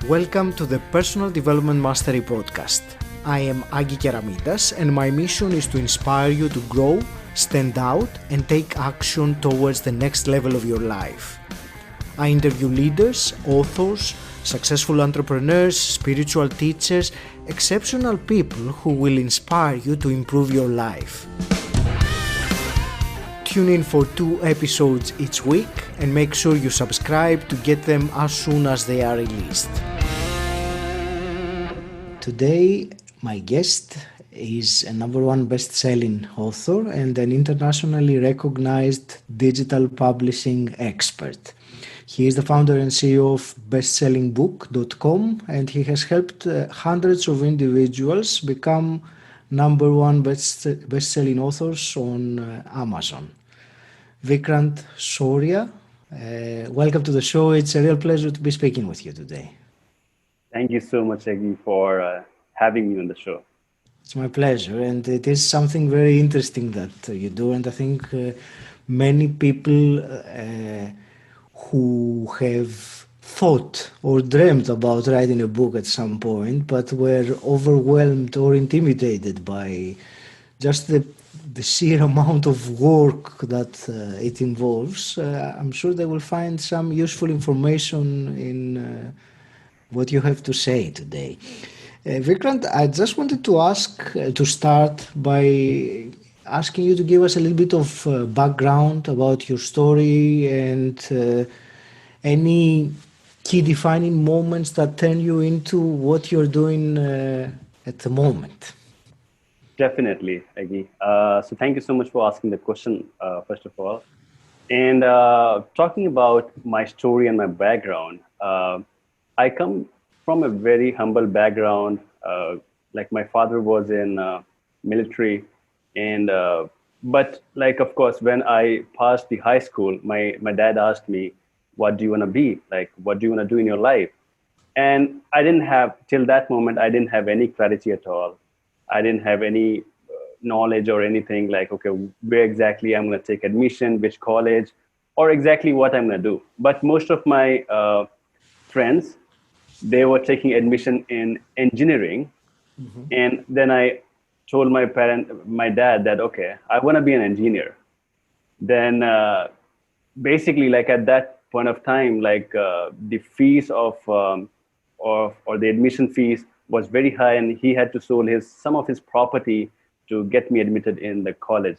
Welcome to the Personal Development Mastery Podcast. I am Agi Keramidas and my mission is to inspire you to grow, stand out and take action towards the next level of your life. I interview leaders, authors, successful entrepreneurs, spiritual teachers, exceptional people who will inspire you to improve your life. Tune in for 2 episodes each week and make sure you subscribe to get them as soon as they are released. Today, my guest is a #1 best-selling author and an internationally recognized digital publishing expert. He is the founder and CEO of bestsellingbook.com and he has helped hundreds of individuals become #1 best-selling authors on Amazon. Vikrant, welcome to the show. It's a real pleasure to be speaking with you today. Thank you so much, Agi, for having me on the show. It's my pleasure, and it is something very interesting that you do, and I think many people who have thought or dreamt about writing a book at some point, but were overwhelmed or intimidated by just the sheer amount of work that it involves. I'm sure they will find some useful information in what you have to say today. Vikrant, I just wanted to start by asking you to give us a little bit of background about your story and any key defining moments that turn you into what you're doing at the moment. Definitely, Agi. So thank you so much for asking the question, first of all. And talking about my story and my background, I come from a very humble background. Like my father was in military, and but like of course when I passed the high school, my dad asked me, "What do you want to be? Like, what do you want to do in your life?" And I didn't have till that moment. I didn't have any clarity at all. I didn't have any knowledge or anything like, okay, where exactly I'm going to take admission, which college, or exactly what I'm going to do. But most of my friends, they were taking admission in engineering. Mm-hmm. And then I told my dad that, okay, I want to be an engineer. Then basically like at that point of time, like the fees or the admission fees was very high, and he had to sell some of his property to get me admitted in the college.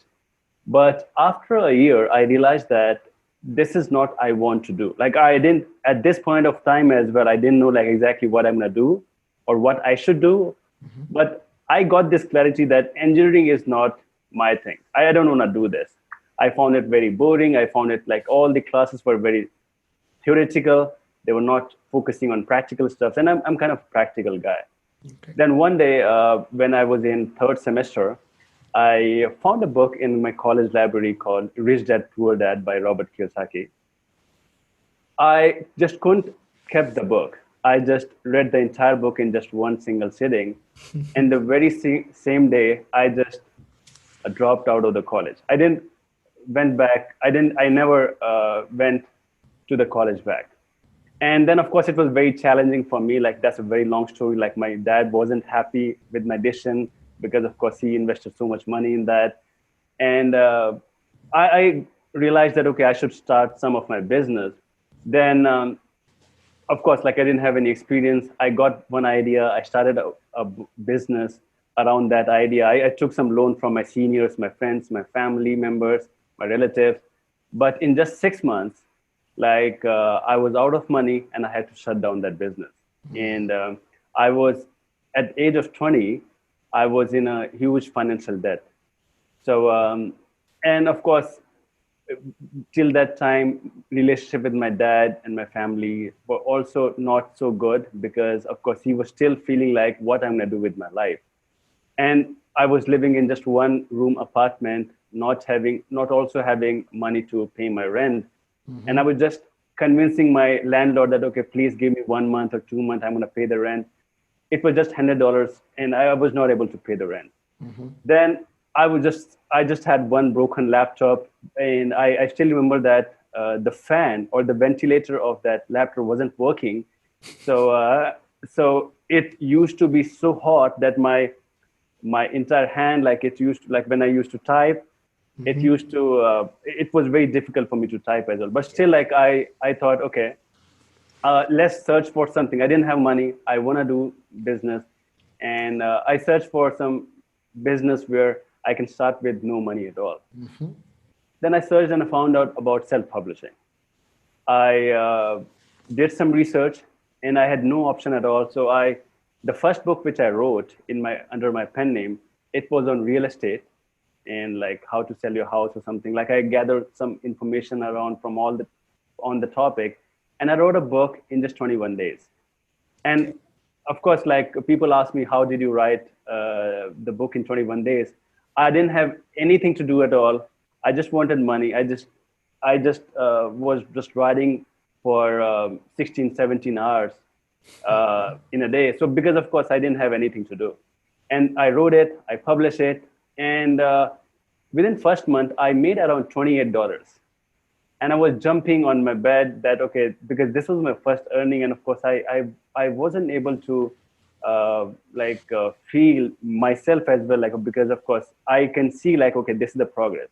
But after a year, I realized that this is not I want to do. Like I didn't, at this point of time as well, I didn't know like exactly what I'm going to do or what I should do. Mm-hmm. But I got this clarity that engineering is not my thing. I don't want to do this. I found it very boring. I found it like all the classes were very theoretical. They were not focusing on practical stuff. And I'm kind of a practical guy. Okay. Then one day when I was in 3rd semester, I found a book in my college library called Rich Dad, Poor Dad by Robert Kiyosaki. I just couldn't keep the book. I just read the entire book in just one single sitting. And the very same day, I just dropped out of the college. I never went to the college back. And then, of course, it was very challenging for me. Like, that's a very long story. Like, my dad wasn't happy with my decision because, of course, he invested so much money in that. And I realized that, okay, I should start some of my business. Then, of course, like I didn't have any experience. I got one idea. I started a business around that idea. I took some loan from my seniors, my friends, my family members, my relatives. But in just 6 months, like I was out of money and I had to shut down that business. And I was at the age of 20, I was in a huge financial debt. So, and of course, till that time, relationship with my dad and my family were also not so good because of course he was still feeling like what I'm going to do with my life. And I was living in just 1-room apartment, not also having money to pay my rent. Mm-hmm. And I was just convincing my landlord that, okay, please give me 1 month or 2 months, I'm going to pay the rent. It was just $100 and I was not able to pay the rent. Mm-hmm. Then I just had one broken laptop, and I still remember that the fan or the ventilator of that laptop wasn't working. So it used to be so hot that my entire hand, like it used to, like when I used to type, it used to it was very difficult for me to type as well. But still, like I thought, okay, let's search for something. I didn't have money. I want to do business, and I searched for some business where I can start with no money at all. Then I searched and I found out about self-publishing. I did some research, and I had no option at all. So the first book which I wrote under my pen name, it was on real estate and like how to sell your house or something. Like I gathered some information around from on the topic, and I wrote a book in just 21 days. And of course, like people ask me, how did you write the book in 21 days? I didn't have anything to do at all. I just wanted money. I just was just writing for 16, 17 hours in a day. So because of course I didn't have anything to do, and I wrote it, I published it, and within first month I made around $28. And I was jumping on my bed that, okay, because this was my first earning. And of course I wasn't able to feel myself as well, like, because of course I can see like, okay, this is the progress.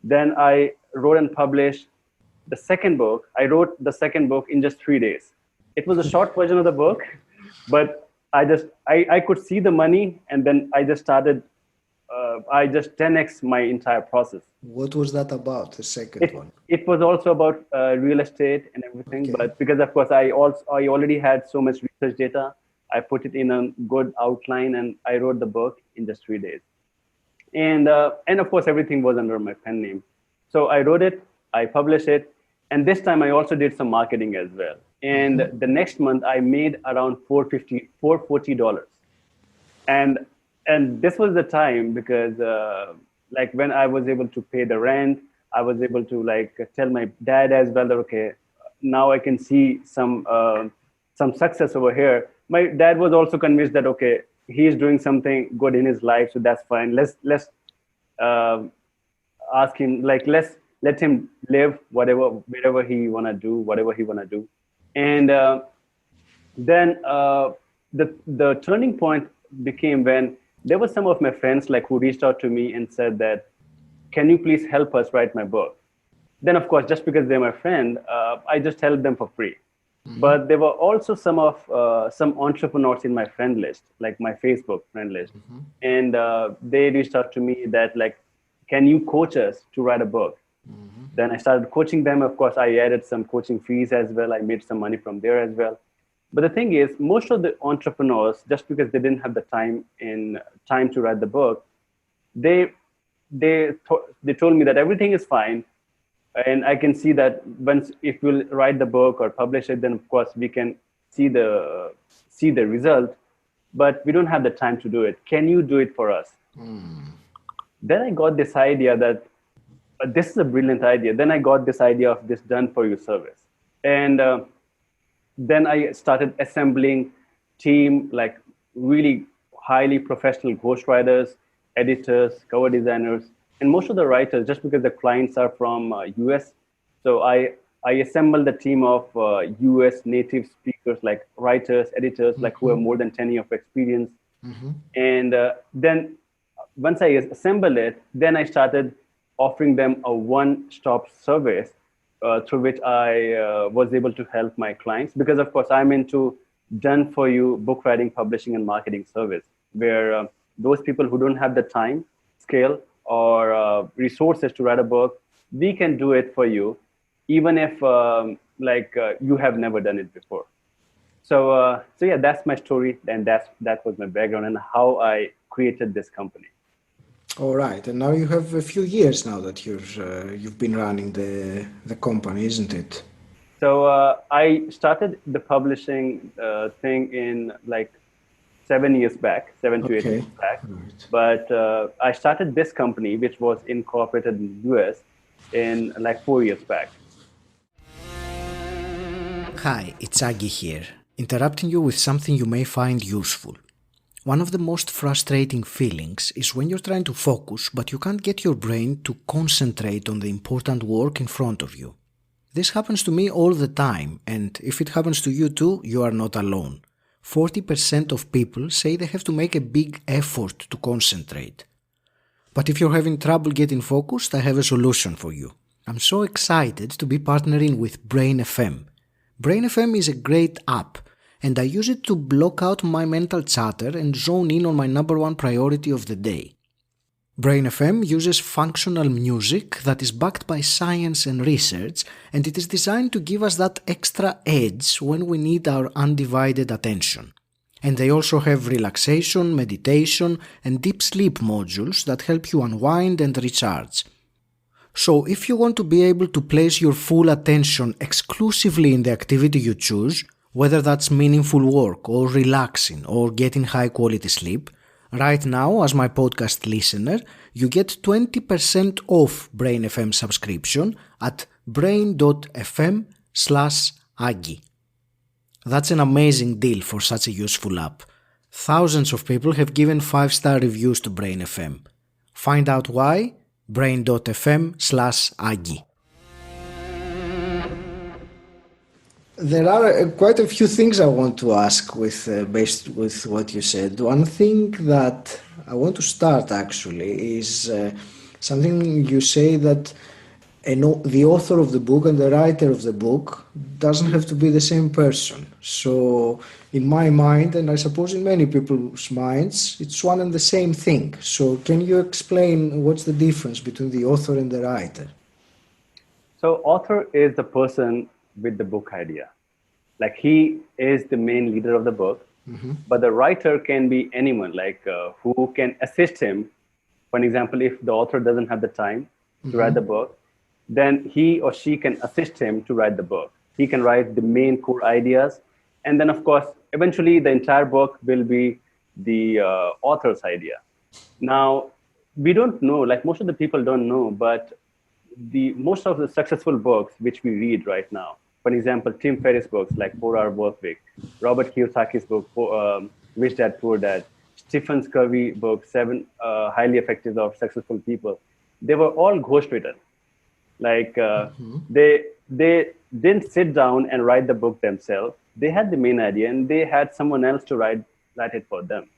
Then I wrote and published the second book. I wrote the second book in just 3 days. It was a short version of the book, but I could see the money, and then I just started, I just 10x my entire process. What was that about, the second one? It was also about real estate and everything, Okay. but because of course I already had so much research data, I put it in a good outline, and I wrote the book in just 3 days. And of course everything was under my pen name. So I wrote it, I published it, and this time I also did some marketing as well. And the next month I made around $440. And this was the time because like when I was able to pay the rent, I was able to like tell my dad as well that, okay, now I can see some success over here. My dad was also convinced that, okay, he is doing something good in his life, so that's fine. Let's ask him, like, let's let him live wherever he wanna do, whatever he wanna do. And then the turning point became when there were some of my friends like who reached out to me and said that, can you please help us write my book? Then of course, just because they're my friend, I just helped them for free. But there were also some entrepreneurs in my friend list, like my Facebook friend list. And they reached out to me that, like, can you coach us to write a book? Then I started coaching them. Of course, I added some coaching fees as well. I made some money from there as well. But the thing is, most of the entrepreneurs, just because they didn't have the time to write the book, they told me that everything is fine. And I can see that if we'll write the book or publish it, then of course we can see the result, but we don't have the time to do it. Can you do it for us? Then I got this idea that this is a brilliant idea. Then I got this idea of this done for you service. And then I started assembling team, like really highly professional ghostwriters, editors, cover designers, and most of the writers, just because the clients are from US. So I assembled a team of US native speakers, like writers, editors, like who have more than 10 years of experience. And then once I assembled it, then I started offering them a one-stop service through which I was able to help my clients. Because of course I'm into done for you book writing, publishing, and marketing service, where those people who don't have the time, scale, or resources to write a book, we can do it for you, even if you have never done it before. So yeah, that's my story, and that was my background and how I created this company. All right, and now you have a few years now that you've been running the company, isn't it? So I started the publishing thing in like 7 years back, 7 to 8 years back. Right. But I started this company, which was incorporated in the US, in like 4 years back. Hi, it's Agi here, interrupting you with something you may find useful. One of the most frustrating feelings is when you're trying to focus, but you can't get your brain to concentrate on the important work in front of you. This happens to me all the time, and if it happens to you too, you are not alone. 40% of people say they have to make a big effort to concentrate. But if you're having trouble getting focused, I have a solution for you. I'm so excited to be partnering with Brain FM. Brain FM is a great app, and I use it to block out my mental chatter and zone in on my number one priority of the day. Brain FM uses functional music that is backed by science and research, and it is designed to give us that extra edge when we need our undivided attention. And they also have relaxation, meditation, and deep sleep modules that help you unwind and recharge. So if you want to be able to place your full attention exclusively in the activity you choose, whether that's meaningful work or relaxing or getting high quality sleep, right now as my podcast listener, you get 20% off Brain FM subscription at brain.fm/Agi. That's an amazing deal for such a useful app. Thousands of people have given 5-star reviews to Brain FM. Find out why? brain.fm/Agi. There are quite a few things I want to ask based with what you said. One thing that I want to start actually is something you say that the author of the book and the writer of the book doesn't have to be the same person. So in my mind, and I suppose in many people's minds, it's one and the same thing. So can you explain what's the difference between the author and the writer? So author is the person with the book idea. Like he is the main leader of the book, but the writer can be anyone, like who can assist him. For example, if the author doesn't have the time to write the book, then he or she can assist him to write the book. He can write the main core ideas. And then, of course, eventually the entire book will be the author's idea. Now, we don't know, like most of the people don't know, but most of the successful books which we read right now, for example, Tim Ferriss books like 4-Hour Workweek, Robert Kiyosaki's book, Rich Dad, Poor Dad, Stephen Covey book, 7 Highly Effective or Successful People, they were all ghostwritten. Like they didn't sit down and write the book themselves. They had the main idea and they had someone else to write it for them.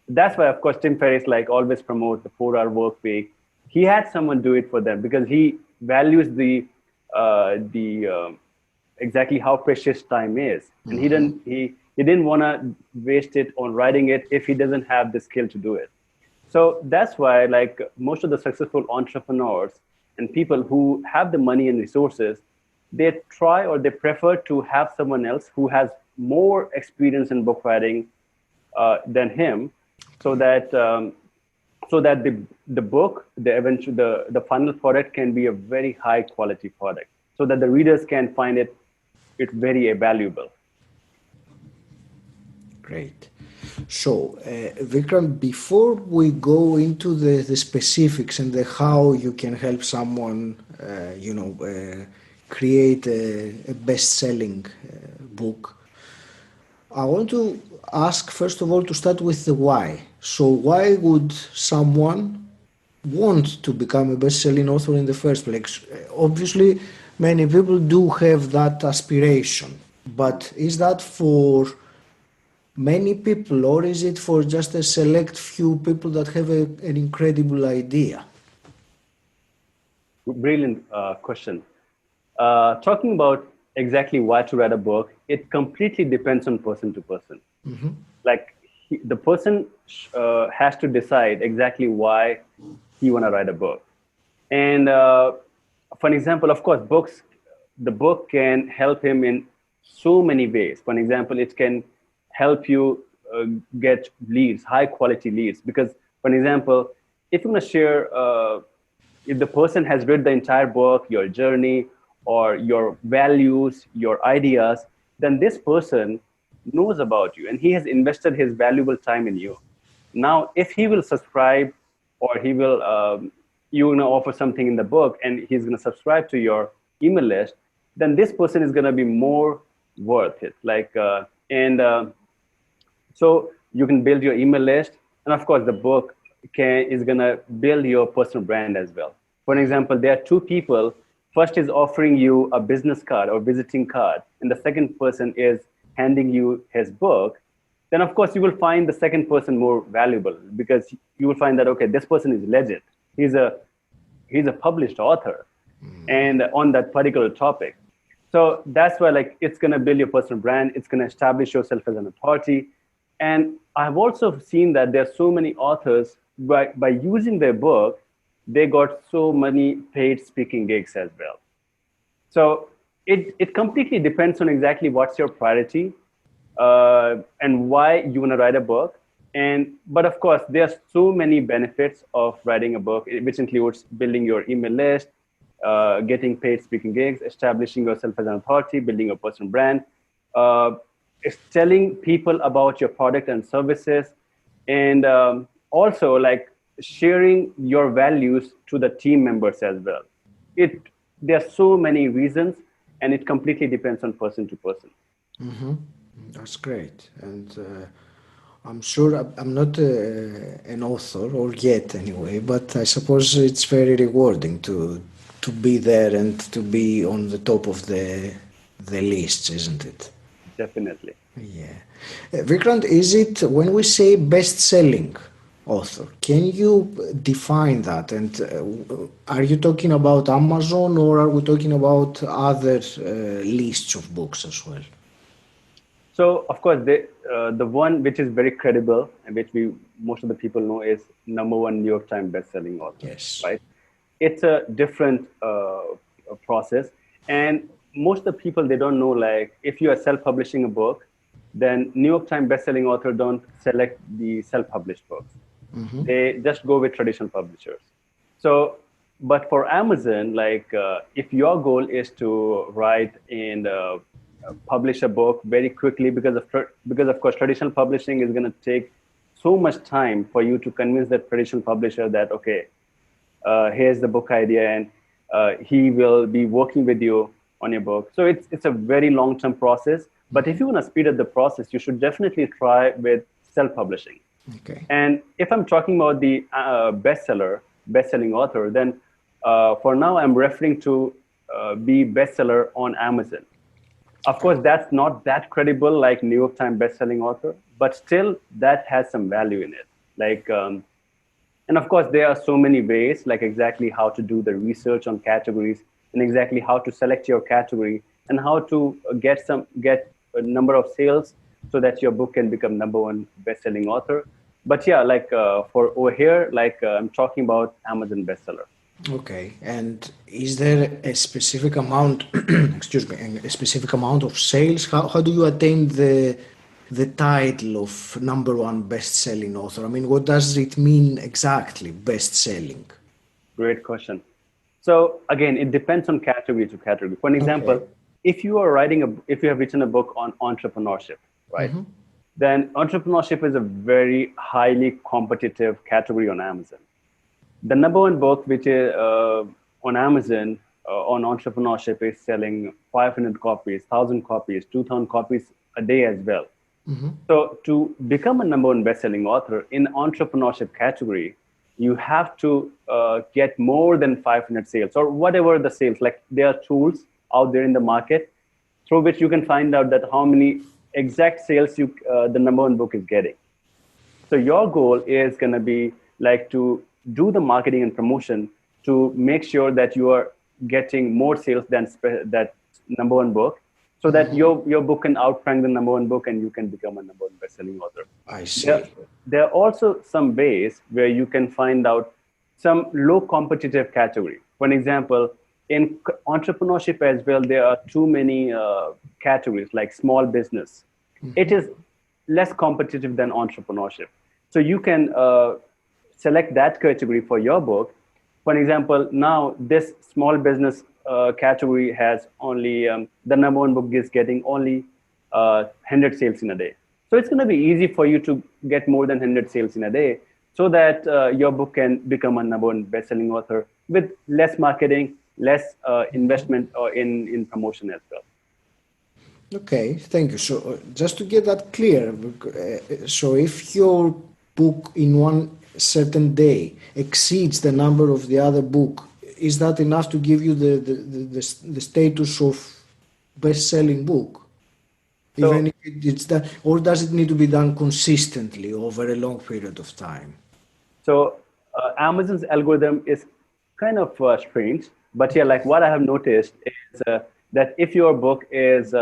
That's why, of course, Tim Ferriss like always promotes the 4-Hour Workweek. He had someone do it for them because he values the exactly how precious time is, and he didn't want to waste it on writing it if he doesn't have the skill to do it. So that's why, like most of the successful entrepreneurs and people who have the money and resources, they try or they prefer to have someone else who has more experience in book writing than him, so that the book, the final product can be a very high quality product, so that the readers can find it very valuable. Great. So, Vikrant, before we go into the specifics and the how you can help someone, create a best-selling book, I want to ask, first of all, to start with the why. So why would someone want to become a best-selling author in the first place? Obviously, many people do have that aspiration, but is that for many people, or is it for just a select few people that have an incredible idea? Brilliant question. Talking about exactly why to write a book, it completely depends on person to person. Like the person has to decide exactly why he want to write a book. And for example, of course, the book can help him in so many ways. For example, it can help you get leads, high quality leads. Because, for example, if you want to share, if the person has read the entire book, your journey or your values, your ideas, then this person knows about you and he has invested his valuable time in you. Now, if he will subscribe or he will, offer something in the book and he's going to subscribe to your email list, then this person is going to be more worth it. So you can build your email list. And of course, the book is going to build your personal brand as well. For example, there are two people first is offering you a business card or visiting card, and the second person is handing you his book, then of course you will find the second person more valuable, because you will find that, okay, this person is legit. He's a published author and on that particular topic. So that's why, like, it's going to build your personal brand. It's going to establish yourself as an authority. And I've also seen that there are so many authors, by using their book, they got so many paid speaking gigs as well. So it completely depends on exactly what's your priority and why you want to write a book. But of course, there are so many benefits of writing a book, which includes building your email list, getting paid speaking gigs, establishing yourself as an authority, building your personal brand, telling people about your product and services, and also like sharing your values to the team members as well. There are so many reasons, and it completely depends on person to person. That's great. And I'm sure I'm not an author, or yet anyway, but I suppose it's very rewarding to be there and to be on the top of the lists, isn't it? Definitely. Yeah. Vikrant, is it, when we say best-selling author, can you define that? And are you talking about Amazon, or are we talking about other lists of books as well? So, of course, the one which is very credible and which most of the people know is #1 New York Times best-selling author. Yes. Right? It's a different process, and most of the people, they don't know, like, if you are self-publishing a book, then New York Times best-selling author don't select the self-published books. They just go with traditional publishers. So, but for Amazon, like, if your goal is to write and publish a book very quickly, because of course traditional publishing is going to take so much time for you to convince that traditional publisher that, okay, here's the book idea, and he will be working with you on your book. So it's a very long-term process. But if you want to speed up the process, you should definitely try with self-publishing. Okay. And if I'm talking about the best-selling author, then for now I'm referring to be bestseller on Amazon. Of course, that's not that credible like New York Times best-selling author, but still that has some value in it. Like, and of course, there are so many ways, like exactly how to do the research on categories, and exactly how to select your category, and how to get a number of sales so that your book can become #1 best-selling author. But yeah, like for over here, like I'm talking about Amazon bestseller. Okay. And is there a specific amount, excuse me, a specific amount of sales? How do you attain the title of #1 best-selling author? I mean, what does it mean exactly, best-selling? Great question. So again, it depends on category to category. For example, if you have written a book on entrepreneurship, right? Then entrepreneurship is a very highly competitive category on Amazon. The #1 book, which is on Amazon on entrepreneurship, is selling 500 copies, 1,000 copies, 2,000 copies a day as well. So to become a #1 best-selling author in entrepreneurship category, you have to get more than 500 sales, or whatever the sales. Like, there are tools out there in the market through which you can find out that how many exact sales the #1 book is getting. So your goal is going to be like to do the marketing and promotion to make sure that you are getting more sales than that #1 book, so that your book can outrank the #1 book and you can become a #1 best-selling author. I see. There are also some ways where you can find out some low competitive category. For example, in entrepreneurship as well, there are too many categories like small business. It is less competitive than entrepreneurship. So you can select that category for your book. For example, now this small business category has only, the #1 book is getting only 100 sales in a day. So it's going to be easy for you to get more than 100 sales in a day, so that your book can become a #1 best-selling author with less marketing, less investment in promotion as well. Okay, thank you. So just to get that clear, so if your book in one certain day exceeds the number of the other book, is that enough to give you the status of best-selling book? Even So, if it's that, or does it need to be done consistently over a long period of time? Amazon's algorithm is kind of strange, but yeah, like what I have noticed is that if your book is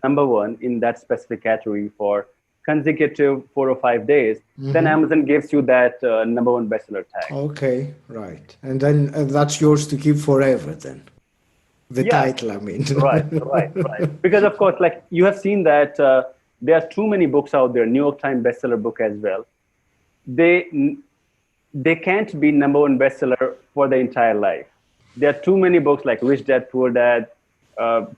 number one in that specific category for consecutive 4 or 5 days, then Amazon gives you that number one bestseller tag. Okay, right. And then that's yours to keep forever then. The Yeah, title, I mean. right. Because of course, like you have seen that there are too many books out there, New York Times bestseller book as well. They they can't be number one bestseller for the entire life. There are too many books like Rich Dad Poor Dad,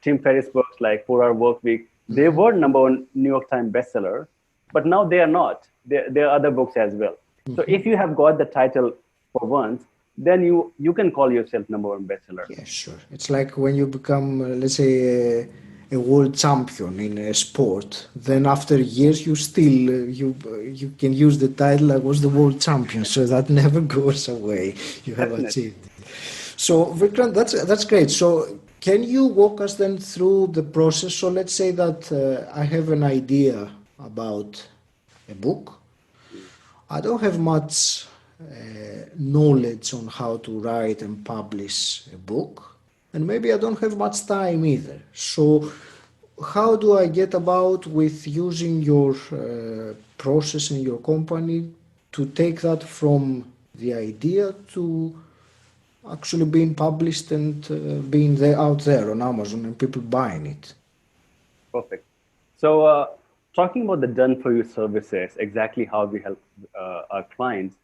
Tim Ferriss books like 4 Hour Work Week. They were number one New York Times bestseller, but now they are not. There are other books as well. So if you have got the title for once, then you can call yourself number one bestseller. Yeah, sure. It's like when you become, let's say, a world champion in a sport. Then after years, you still you can use the title. I was the world champion, so that never goes away. You have Definitely. achieved it. So Vikrant, that's great. So can you walk us then through the process? So let's say that I have an idea about a book. I don't have much knowledge on how to write and publish a book, and maybe I don't have much time either. So, how do I get about with using your process in your company to take that from the idea to actually being published and being there out there on Amazon and people buying it? Perfect. So, talking about the done for you services, exactly how we help our clients.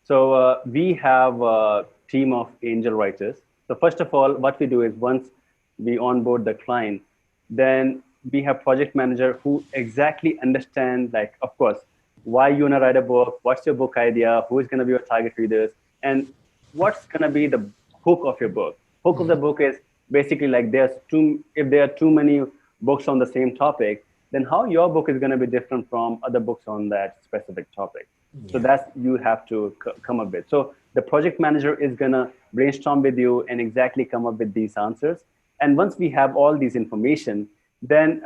So, we have a team of angel writers. So, first of all, what we do is once we onboard the client, then we have project manager who exactly understand, like, of course, why you want to write a book, what's your book idea, who is going to be your target readers, and what's going to be the hook of your book. Hook of the book is basically like if there are too many books on the same topic, then how your book is going to be different from other books on that specific topic. So that's you have to come up with. So the project manager is going to brainstorm with you and exactly come up with these answers. And once we have all these information, then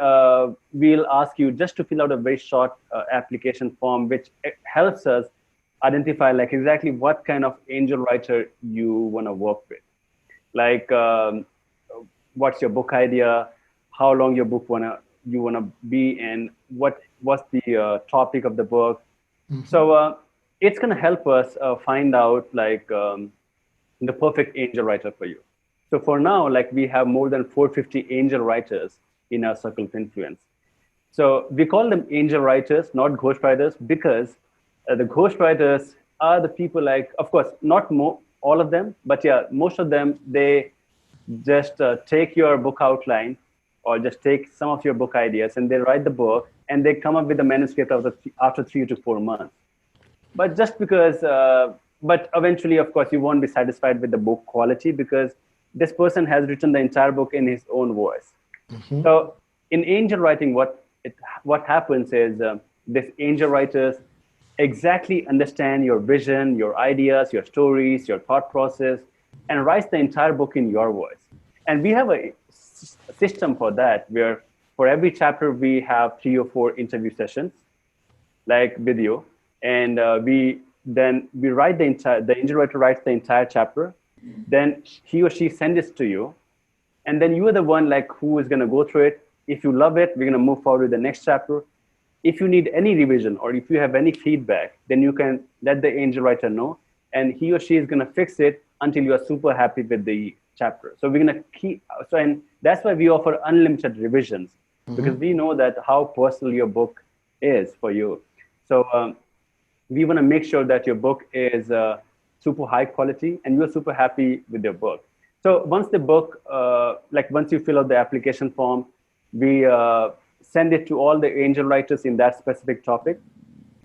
we'll ask you just to fill out a very short application form, which helps us identify like exactly what kind of angel writer you want to work with. Like what's your book idea, how long your book you wanna be, and what's the topic of the book. So it's gonna help us find out like the perfect angel writer for you. So for now, like we have more than 450 angel writers in our circle of influence. So we call them angel writers, not ghost writers, because the ghost writers are the people like, of course, not all of them, but yeah, most of them, they just take your book outline or just take some of your book ideas and they write the book and they come up with a manuscript after 3 to 4 months. But just because, but eventually, of course, you won't be satisfied with the book quality because this person has written the entire book in his own voice. So in angel writing, what happens is this angel writers exactly understand your vision, your ideas, your stories, your thought process, and writes the entire book in your voice. And we have a system for that, where for every chapter we have 3 or 4 interview sessions, like video, and we write the angel writer writes the entire chapter, then he or she sends it to you, and then you are the one like who is going to go through it. If you love it, we're going to move forward with the next chapter. If you need any revision or if you have any feedback, then you can let the angel writer know, and he or she is going to fix it until you are super happy with the chapter. So we're going to keep, and that's why we offer unlimited revisions, because we know that how personal your book is for you. So we want to make sure that your book is super high quality and you're super happy with your book. So once the book, once you fill out the application form, we send it to all the angel writers in that specific topic.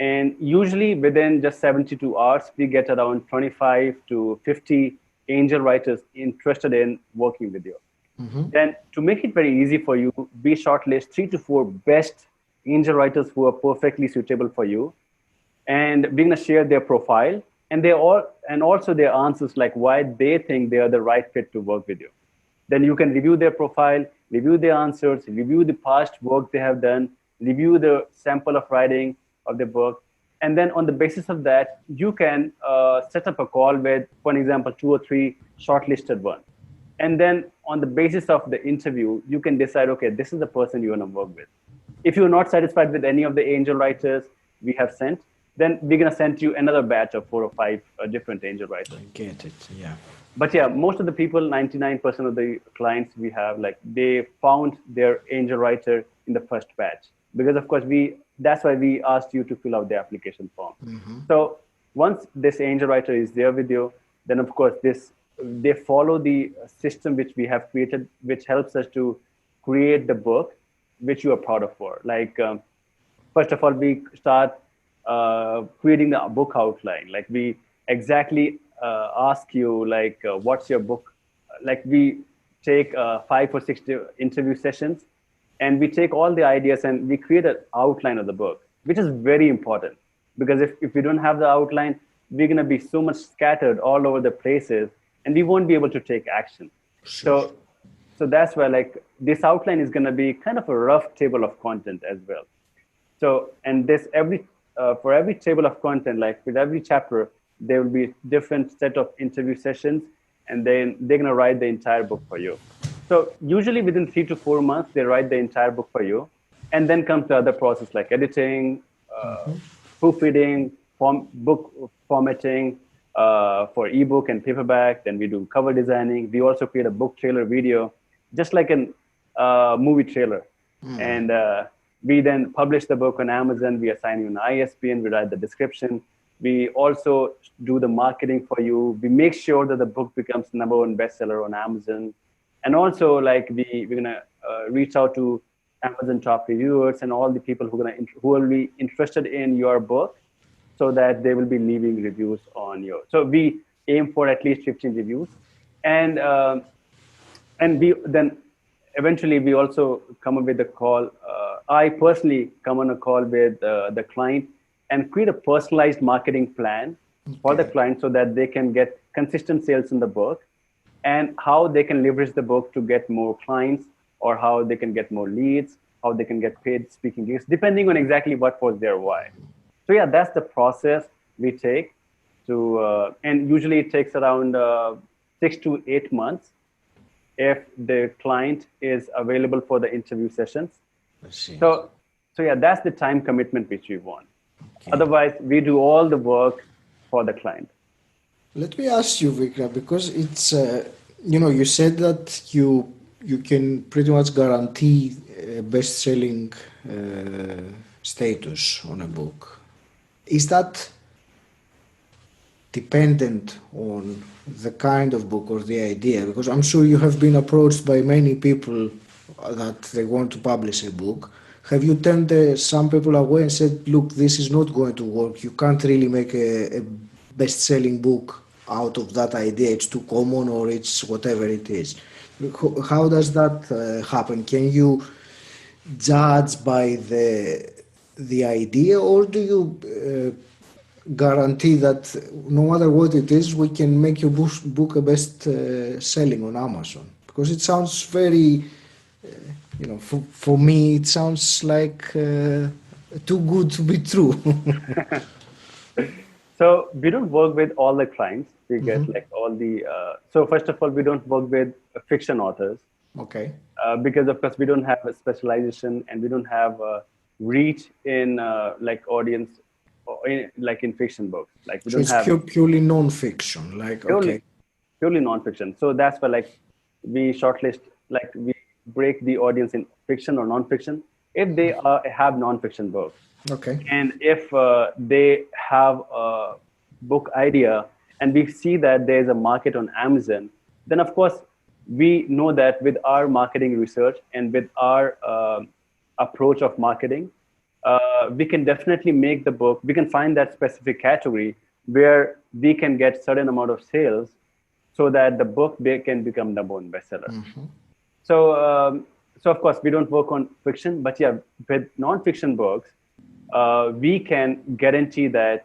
And usually within just 72 hours, we get around 25 to 50 angel writers interested in working with you. Then to make it very easy for you, we shortlist 3 to 4 best angel writers who are perfectly suitable for you. And we're going to share their profile. and also their answers, like why they think they are the right fit to work with you. Then you can review their profile, review their answers, review the past work they have done, review the sample of writing of the book. And then on the basis of that, you can set up a call with, for example, 2 or 3 shortlisted ones. And then on the basis of the interview, you can decide, okay, this is the person you want to work with. If you're not satisfied with any of the angel writers we have sent, then we're going to send you another batch of 4 or 5 different angel writers. I get it, yeah. But yeah, most of the people, 99% of the clients we have, like they found their angel writer in the first batch. Because of course, that's why we asked you to fill out the application form. So once this angel writer is there with you, then of course they follow the system which we have created, which helps us to create the book which you are proud of for. Like first of all, we start creating the book outline. Like we exactly ask you like what's your book. Like we take 5 or 6 interview sessions, and we take all the ideas and we create an outline of the book, which is very important. Because if we don't have the outline, we're going to be so much scattered all over the places, and we won't be able to take action. Sure. So that's why like this outline is going to be kind of a rough table of content as well. So, and for every table of content, like with every chapter, there will be different set of interview sessions, and then they're going to write the entire book for you. So usually within 3 to 4 months, they write the entire book for you. And then comes the other process like editing, proofreading, book formatting for ebook and paperback. Then we do cover designing. We also create a book trailer video, just like a movie trailer. And we then publish the book on Amazon. We assign you an ISBN. We write the description. We also do the marketing for you. We make sure that the book becomes #1 bestseller on Amazon. And also, like we're gonna reach out to Amazon top reviewers and all the people who will be interested in your book, so that they will be leaving reviews on your. So we aim for at least 15 reviews, and we then eventually we also come up with a call. I personally come on a call with the client and create a personalized marketing plan for the client, so that they can get consistent sales in the book, and how they can leverage the book to get more clients, or how they can get more leads, how they can get paid speaking gigs, depending on exactly what was their why. So yeah, that's the process we take to, and usually it takes around 6 to 8 months if the client is available for the interview sessions. I see. So yeah, that's the time commitment which we want. Okay. Otherwise, we do all the work for the client. Let me ask you, Vikrant, because it's, you said that you can pretty much guarantee best-selling status on a book. Is that dependent on the kind of book or the idea? Because I'm sure you have been approached by many people that they want to publish a book. Have you turned some people away and said, look, this is not going to work. You can't really make a best-selling book out of that idea. It's too common, or it's whatever it is. How does that happen? Can you judge by the idea, or do you guarantee that no matter what it is, we can make your book a best selling on Amazon? Because it sounds very, for me, it sounds like too good to be true. So we don't work with all the clients. We get like all the, so first of all, we don't work with fiction authors. Okay. Because of course we don't have a specialization, and we don't have reach in like audience, like in fiction books. Like we so don't have purely non-fiction, like purely non-fiction. So that's why like we shortlist, like we break the audience in fiction or non-fiction if they have non-fiction books. Okay. And if they have a book idea and we see that there's a market on Amazon, then of course we know that with our marketing research and with our approach of marketing, we can definitely make the book, we can find that specific category where we can get certain amount of sales, so that the book can become #1 bestseller. So of course we don't work on fiction, but yeah, with non-fiction books, we can guarantee that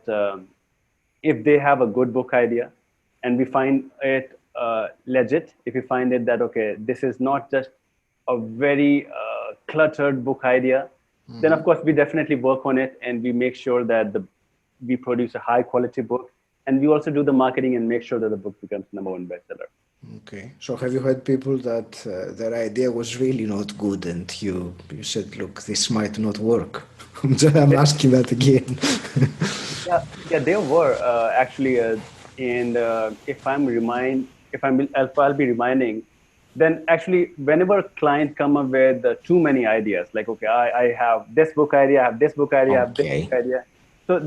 if they have a good book idea and we find it legit, if we find it that, okay, this is not just a very cluttered book idea, then of course we definitely work on it and we make sure that we produce a high quality book, and we also do the marketing and make sure that the book becomes #1 bestseller. Okay. So have you had people that their idea was really not good and you said, look, this might not work? I'm asking that again. Yeah, there were actually, and if I'll be reminding, then actually whenever client come up with too many ideas, like okay, I have this book idea, I have this book idea, I have this Okay. book idea, so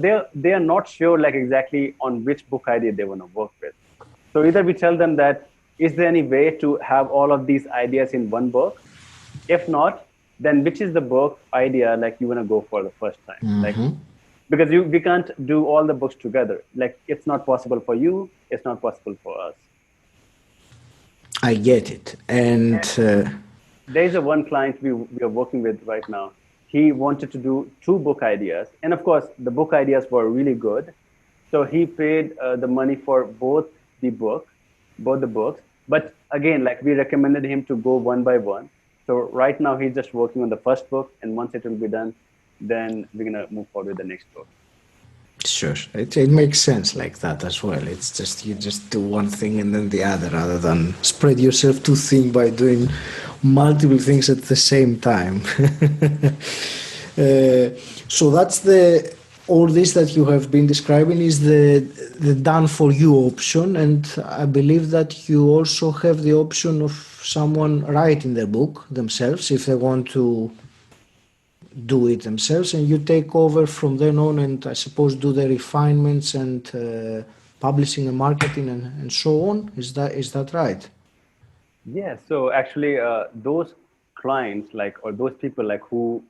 they are not sure like exactly on which book idea they want to work with. So either we tell them that, is there any way to have all of these ideas in one book? If not, then which is the book idea like you want to go for the first time? Like, because we can't do all the books together. Like, it's not possible for you, it's not possible for us. I get it. And There's a one client we are working with right now. He wanted to do 2 book ideas, and of course the book ideas were really good, so he paid the money for both the books. But again, like, we recommended him to go one by one. So right now he's just working on the first book, and once it will be done, then we're gonna move forward with the next book. sure, it makes sense like that as well. It's just you just do one thing and then the other, rather than spread yourself too thin by doing multiple things at the same time. So that's all this that you have been describing is the done for you option, and I believe that you also have the option of someone writing the book themselves if they want to do it themselves, and you take over from then on, and I suppose do the refinements and publishing and marketing and so on. Is that right? Yeah, so actually, those clients, like, or those people like who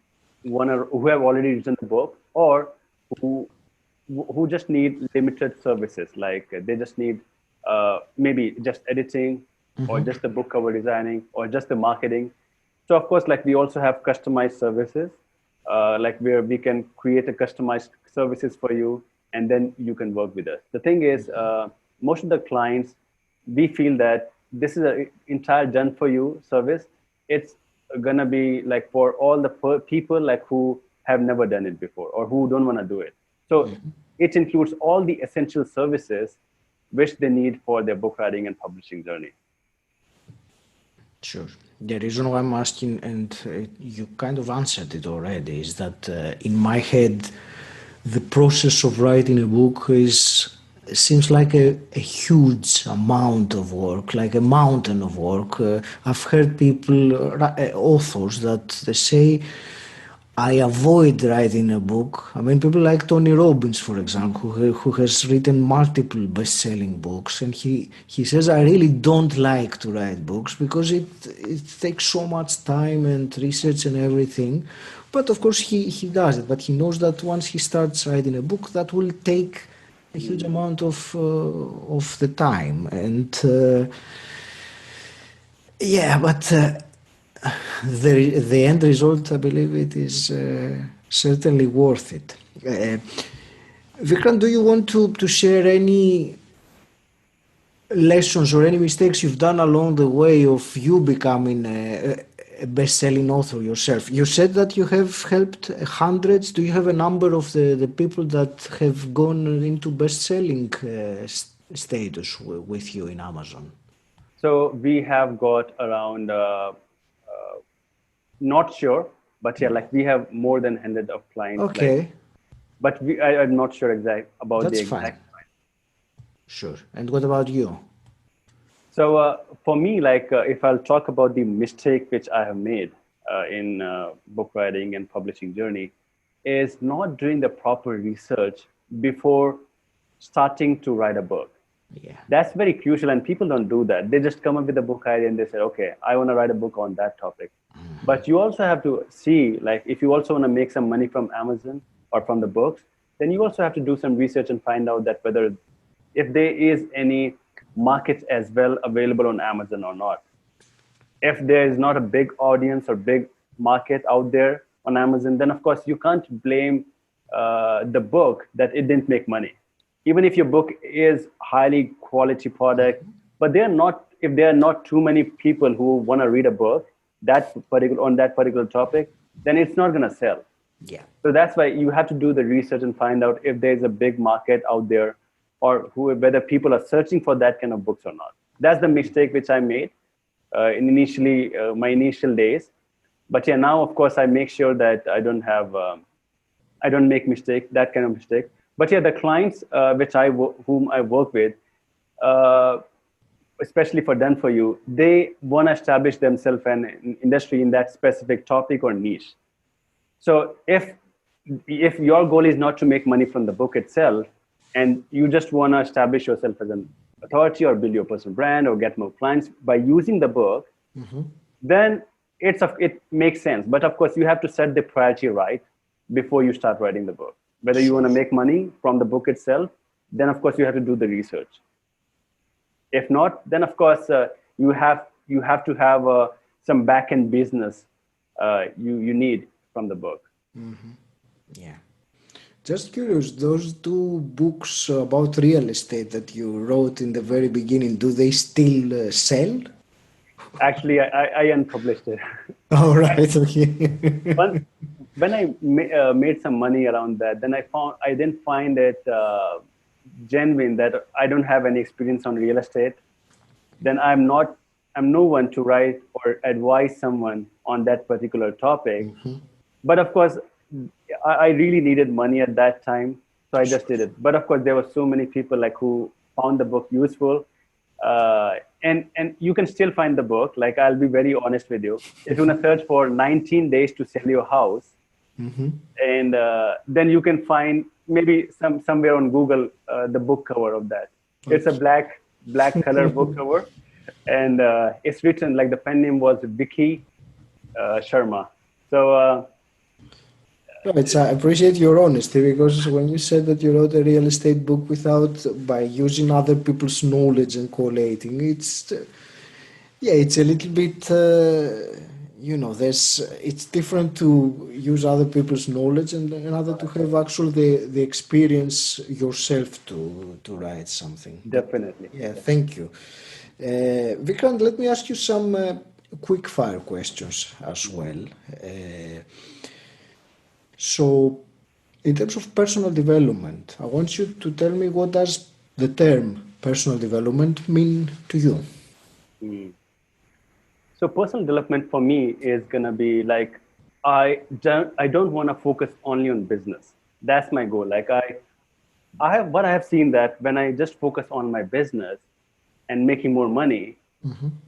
have already written the book, or who who just need limited services, like they just need maybe just editing, or just the book cover designing, or just the marketing. So of course, like, we also have customized services, like where we can create a customized services for you, and then you can work with us. The thing is, most of the clients, we feel that this is an entire done for you service. It's gonna be like for all the people like who have never done it before or who don't want to do it. So it includes all the essential services which they need for their book writing and publishing journey. Sure. The reason why I'm asking, and you kind of answered it already, is that in my head, the process of writing a book seems like a huge amount of work, like a mountain of work. I've heard people, authors, that they say, I avoid writing a book. I mean, people like Tony Robbins, for example, who has written multiple best-selling books, and he says, I really don't like to write books because it takes so much time and research and everything. But of course, he does it. But he knows that once he starts writing a book, that will take a huge amount of the time. And yeah, but the end result, I believe it is certainly worth it. Vikrant, do you want to share any lessons or any mistakes you've done along the way of you becoming a best-selling author yourself? You said that you have helped hundreds. Do you have a number of the people that have gone into best-selling status with you in Amazon? So we have got around, not sure, but yeah, like we have more than 100 of clients. Okay. Like, but I'm not sure about That's the exact. fine. Sure. And what about you? So for me, like, if I'll talk about the mistake which I have made in book writing and publishing journey, is not doing the proper research before starting to write a book. Yeah. That's very crucial, and people don't do that. They just come up with a book idea and they say, okay, I want to write a book on that topic. But you also have to see, like, if you also want to make some money from Amazon or from the books, then you also have to do some research and find out that whether, if there is any markets as well available on Amazon or not. If there is not a big audience or big market out there on Amazon, then of course you can't blame the book that it didn't make money. even if your book is highly quality product, but if there are not too many people who want to read a book on that particular topic, then it's not going to sell. Yeah. So that's why you have to do the research and find out if there's a big market out there, or whether people are searching for that kind of books or not. That's the mistake which I made in my initial days. But yeah, now of course I make sure that I don't make that kind of mistake. But yeah, the clients whom I work with, especially for Done For You, they want to establish themselves an industry in that specific topic or niche. So if your goal is not to make money from the book itself, and you just want to establish yourself as an authority or build your personal brand or get more clients by using the book, then it makes sense. But of course, you have to set the priority right before you start writing the book. Whether you want to make money from the book itself, then of course you have to do the research. If not, then of course you have to have some back-end business you need from the book. Yeah. Just curious, those two books about real estate that you wrote in the very beginning, do they still sell? Actually, I unpublished it. Oh, right. Okay. When I made some money around that, then I didn't find it genuine that I don't have any experience on real estate. Then I'm no one to write or advise someone on that particular topic. But of course, I really needed money at that time, so I just did it. But of course, there were so many people who found the book useful, and you can still find the book. I'll be very honest with you. If you want to search for 19 days to sell your house, and then you can find maybe somewhere on Google the book cover of that. It's a black color book cover, and it's written the pen name was 𝗵cie𝘀𝘁. So. I appreciate your honesty, because when you said that you wrote a real estate book by using other people's knowledge and collating, it's a little bit, it's different to use other people's knowledge and another to have actually the experience yourself to write something. Definitely. Yeah, thank you. Vikrant, let me ask you some quick fire questions as well. So, in terms of personal development, I want you to tell me, what does the term personal development mean to you? So personal development for me is gonna be I don't want to focus only on business. That's my goal. I have seen that when I just focus on my business and making more money,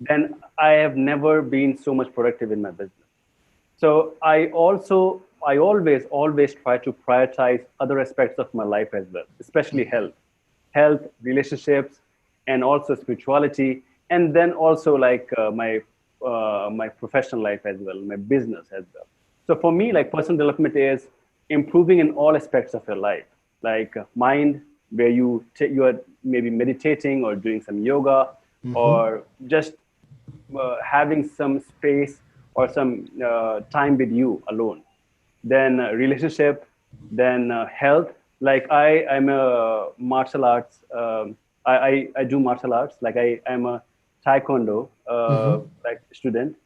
then I have never been so much productive in my business. So I always try to prioritize other aspects of my life as well, especially health, relationships, and also spirituality, and then also my professional life as well, my business as well. So for me, personal development is improving in all aspects of your life, mind, where you are maybe meditating or doing some yoga, or just having some space or some time with you alone. Then relationship, then health. I'm a martial arts. I do martial arts. I'm a taekwondo student.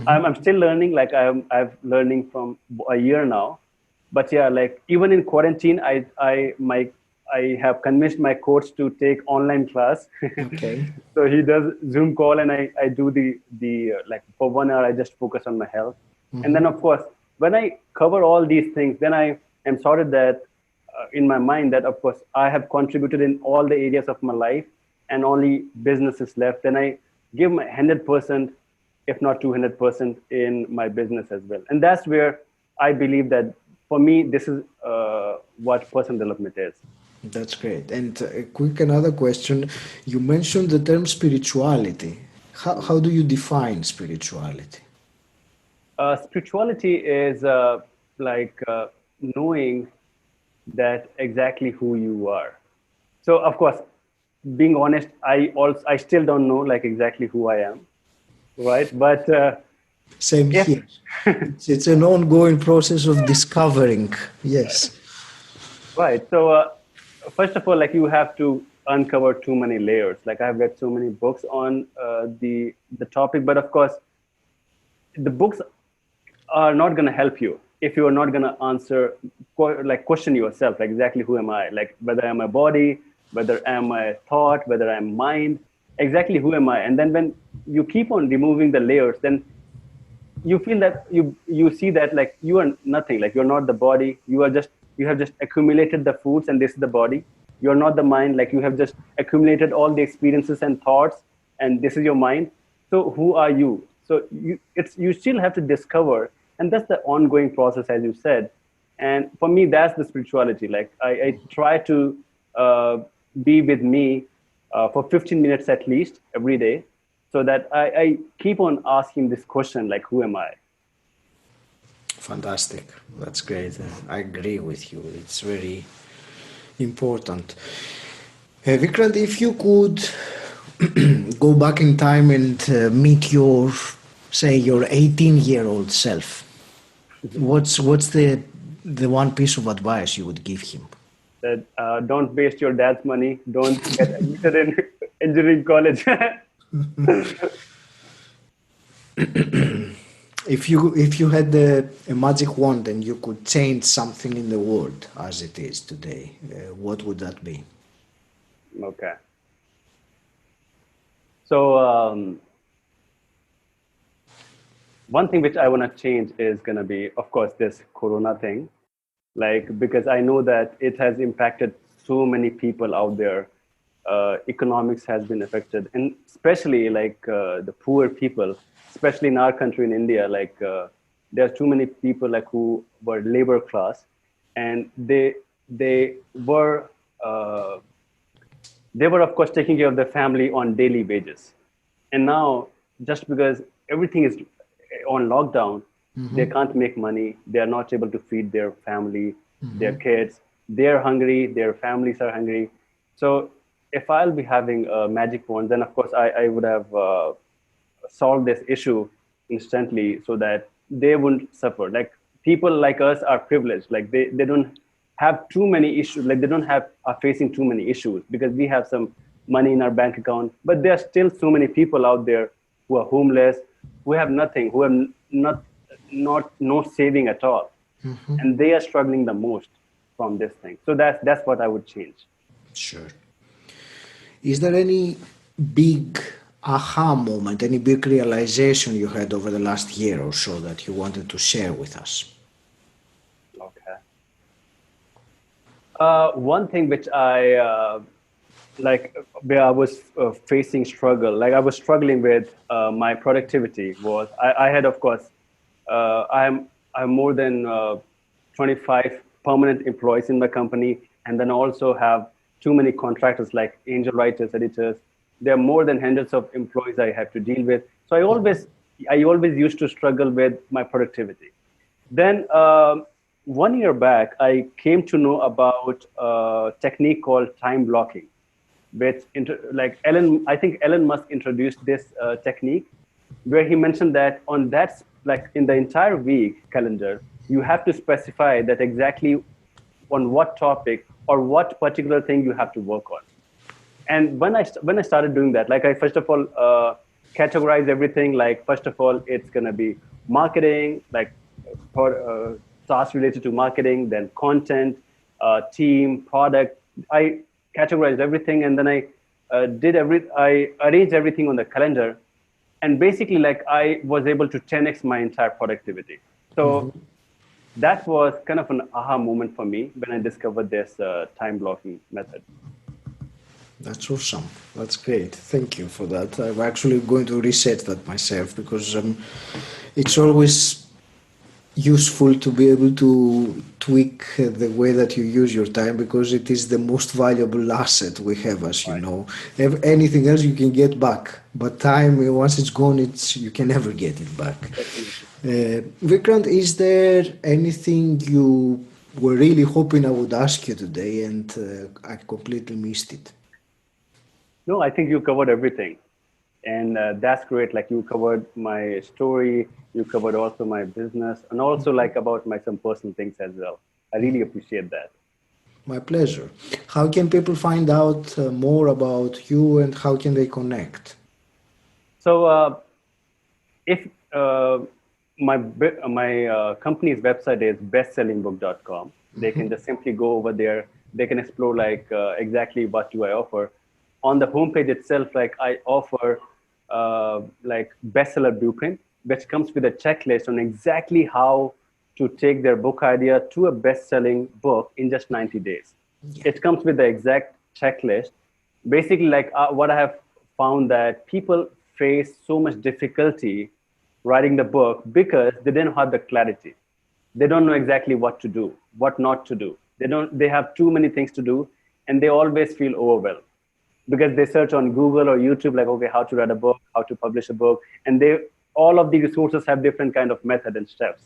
I'm still learning. I'm learning from a year now. But yeah, even in quarantine, I have convinced my coach to take online class. Okay. So he does Zoom call, and I do the for 1 hour I just focus on my health. And then of course, when I cover all these things, then I am sorted that in my mind that of course I have contributed in all the areas of my life, and only business is left. Then I give my 100%, if not 200%, in my business as well. And that's where I believe that for me, this is what personal development is. That's great. And another question. You mentioned the term spirituality. How do you define spirituality? Spirituality is knowing that exactly who you are. So of course, being honest, I still don't know exactly who I am, right? But same here. It's an ongoing process of discovering. Yes. Right. So first of all, like you have to uncover too many layers. Like I've read so many books on the topic, but of course, the books are not going to help you if you are not going to answer, like question yourself, like exactly who am I? Like whether I'm a body, whether am I thought, whether I'm mind, exactly who am I? And then when you keep on removing the layers, then you feel that you see that like you are nothing, like you're not the body, you have just accumulated the foods and this is the body. You're not the mind, like you have just accumulated all the experiences and thoughts and this is your mind. So who are you? So you still have to discover, and that's the ongoing process, as you said. And for me, that's the spirituality. Like I try to be with me for 15 minutes at least every day, so that I keep on asking this question, like, who am I? Fantastic. That's great. I agree with you. It's very important. Vikrant, if you could go back in time and meet your, say, your 18-year-old self, what's the one piece of advice you would give him? That don't waste your dad's money. Don't get admitted in engineering college. If you had a magic wand and you could change something in the world as it is today, what would that be? Okay. So one thing which I want to change is going to be, of course, this Corona thing. Like, because I know that it has impacted so many people out there. Economics has been affected, and especially like the poor people, especially in our country in India. Like there are too many people like who were labor class, and they were of course taking care of their family on daily wages. And now, just because everything is on lockdown, they can't make money. They are not able to feed their family, their kids. They're hungry. Their families are hungry. So if I'll be having a magic wand, then of course I would have solved this issue instantly, so that they wouldn't suffer. Like people like us are privileged. Like they don't have too many issues. Like they don't have are facing too many issues because we have some money in our bank account. But there are still so many people out there who are homeless, who have nothing, who have not no saving at all, and they are struggling the most from this thing. So that's what I would change. Sure. Is there any big aha moment, any big realization you had over the last year or so that you wanted to share with us? Okay. One thing which I like, where I was facing struggle, like I was struggling with my productivity, was I had, of course, I'm more than 25 permanent employees in the company, and then also have too many contractors like angel writers, editors. There are more than hundreds of employees I have to deal with. So I always used to struggle with my productivity. Then 1 year back, I came to know about a technique called time blocking, which like I think Elon Musk introduced this technique, where he mentioned that on that, like in the entire week calendar, you have to specify that exactly on what topic or what particular thing you have to work on. And when I started doing that, like I first of all categorize everything. Like first of all, it's gonna be marketing, like for tasks related to marketing, then content, team, product. I categorized everything, and then I arranged everything on the calendar, and basically like I was able to 10x my entire productivity. So that was kind of an aha moment for me when I discovered this time blocking method. That's awesome. That's great. Thank you for that. I'm actually going to research that myself because it's always useful to be able to tweak the way that you use your time, because it is the most valuable asset we have, as you Right. know. Anything else you can get back, but time, once it's gone, you can never get it back. Definitely. Vikrant, is there anything you were really hoping I would ask you today and I completely missed it? No, I think you covered everything. And that's great. Like you covered my story, you covered also my business, and also like about my some personal things as well. I really appreciate that. My pleasure. How can people find out more about you and how can they connect? So if my company's website is bestsellingbook.com, they can just simply go over there. They can explore like exactly what do I offer. On the homepage itself, like I offer like bestseller blueprint, which comes with a checklist on exactly how to take their book idea to a best-selling book in just 90 days. It comes with the exact checklist. Basically, like what I have found that people face so much difficulty writing the book because they didn't have the clarity. They don't know exactly what to do, what not to do. They have too many things to do, and they always feel overwhelmed because they search on Google or YouTube, like, okay, how to write a book, how to publish a book. And all of the resources have different kind of method and steps.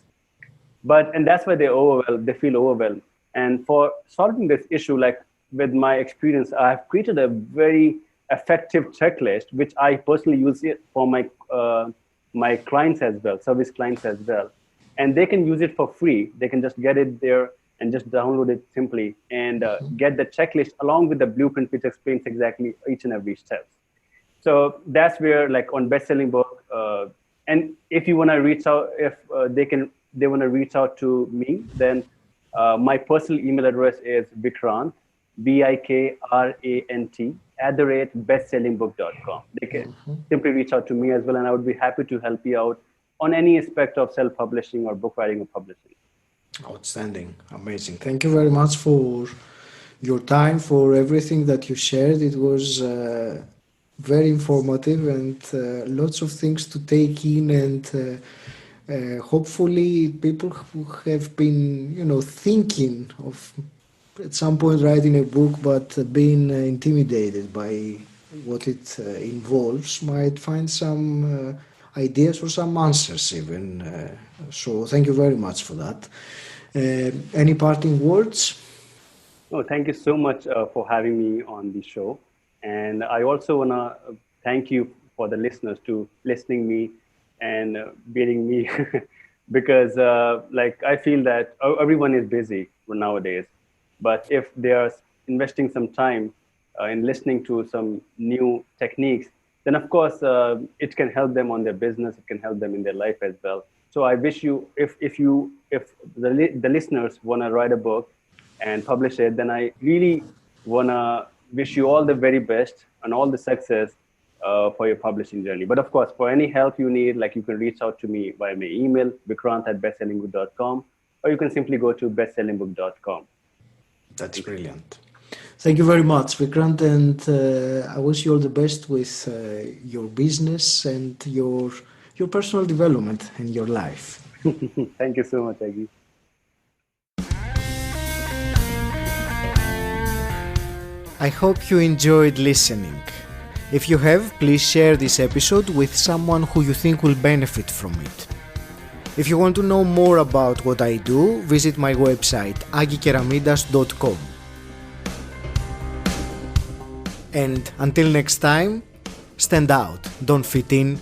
And that's why they feel overwhelmed. And for solving this issue, like with my experience, I have created a very effective checklist, which I personally use it for my clients as well, service clients as well. And they can use it for free. They can just get it there and just download it simply and get the checklist along with the blueprint, which explains exactly each and every step. So that's where, like on best-selling book, and if you want to reach out, if they want to reach out to me, then my personal email address is Vikrant, Vikrant @bestsellingbook.com. They can simply reach out to me as well, and I would be happy to help you out on any aspect of self-publishing or book writing or publishing. Outstanding. Amazing. Thank you very much for your time, for everything that you shared. It was very informative and lots of things to take in, and hopefully people who have been, thinking of at some point writing a book but being intimidated by what it involves might find some ideas or some answers even. So thank you very much for that. Any parting words? Oh, thank you so much for having me on the show. And I also want to thank you for the listeners to listening me and beating me because like I feel that everyone is busy nowadays. But if they are investing some time in listening to some new techniques, then of course it can help them on their business. It can help them in their life as well. So I wish you, if the listeners want to write a book and publish it, then I really want to wish you all the very best and all the success for your publishing journey. But of course, for any help you need, like you can reach out to me via my email, vikrant@bestsellingbook.com, or you can simply go to bestsellingbook.com. That's brilliant. Thank you very much, Vikrant, and I wish you all the best with your business and your personal development in your life. Thank you so much, Agi. I hope you enjoyed listening. If you have, please share this episode with someone who you think will benefit from it. If you want to know more about what I do, visit my website 𝗷𝗍𝗂𝗁. And until next time, stand out, don't fit in,